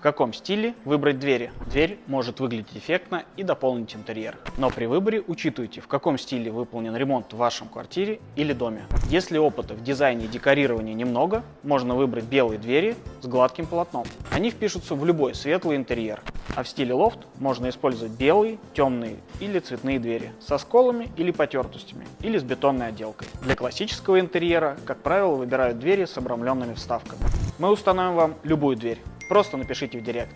каком стиле выбрать двери. Дверь может выглядеть эффектно и дополнить интерьер. Но при выборе учитывайте, в каком стиле выполнен ремонт в вашем квартире или доме. Если опыта в дизайне и декорировании немного, можно выбрать белые двери с гладким полотном. Они впишутся в любой светлый интерьер. А в стиле лофт можно использовать белые, темные или цветные двери со сколами или потертостями, или с бетонной отделкой. Для классического интерьера, как правило, выбирают двери с обрамленными вставками. Мы установим вам любую дверь. Просто напишите в директ.